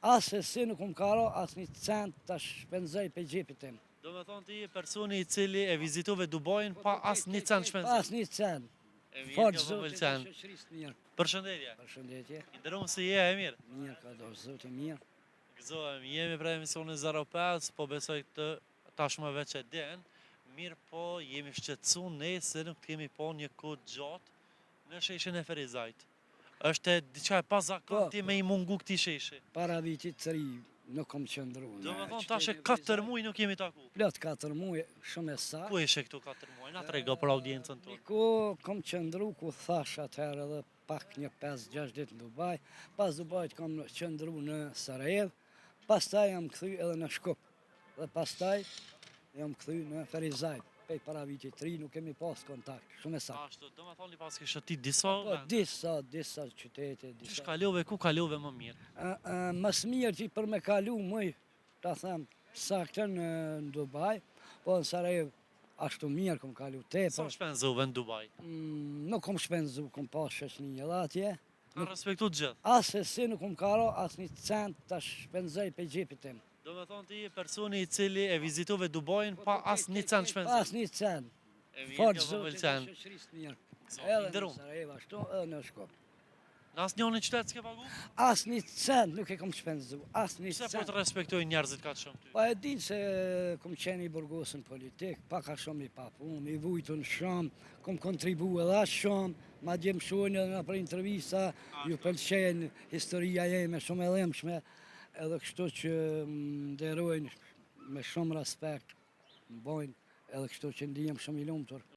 Asë si nuk më karo, asë një cent të shpenzoj për gjepit tim. Do me thonë ti je personi i cili e vizitove Dubajin pa as një cent shpenzim. Pas një cent. E mirë, Fort kjo po zotin pëlqen. e shoqërisë mirë. Përshëndetje. Përshëndetje. I nderuar se je e mirë. Mirë ka dorë zotin mirë. Gëzohem, jemi për emisionin 05, po besoj këtë tashmë veç e den. Mirë po jemi shqetësu ne se nuk kemi po një kohë gjatë në sheshin e Ferizajt. Është e diqa e pazakon ti me i mungu këti sheshi. Para vitit të ri nuk kom qëndru. Do me thonë tash e 4 muaj nuk jemi taku. Plot 4 muaj, shumë e sa. Ku ishe këtu 4 muaj? Na trego për audiencën tonë. Ku kom qëndru, ku thash atëherë edhe pak një 5-6 ditë në Dubaj. Pas Dubajt kom qëndru në Sarajev. Pastaj jam kthy edhe në Shkup. Dhe pastaj jam kthy në Ferizajt. Pej para vitit të ri nuk kemi pas kontakt, shumë e sa. Ashtu, do me thoni pas kisha ti disa Po, disa qytete, Qish disa. kalove, ku kalove më mirë? Mas mirë që për me kalu mëj, ta them, saktën në Dubaj, po në Sarajev ashtu mirë kom kalu Sa tepër. shpenzove në Dubaj? Nuk kom shpenzu, kom pas shoqni edhe atje. Ka respektu të gjithë. Asë si nuk kom karo, asë një cent të shpenzoj për gjepit tim. Do me thonë ti je personi i cili e vizitove Dubajin pa as një cent shpenzim. Pas një cent. E mirë, Fort kjo po zotin e pëlqen. shoqërisë mirë. Zotin, Edhe në nderuar. Sarajev ashtu, edhe në Shkup. Në asë një qytet s'ke pagu? Asë një cent nuk e kom shpenzu, asë një Pse po cent. të respektojnë njerëzit ka të shumë ty? Pa e din se kom qenë i burgosën politik, pak a shumë i papun, i vujtun shumë, kom kontribu edhe ashtë shumë, ma djem shojnë edhe në për intervista, ju pëlqenë historia jeme shumë e lemshme, edhe kështu që më nderojnë me shumë respekt, më bojnë, edhe kështu që ndihem shumë i lumtur.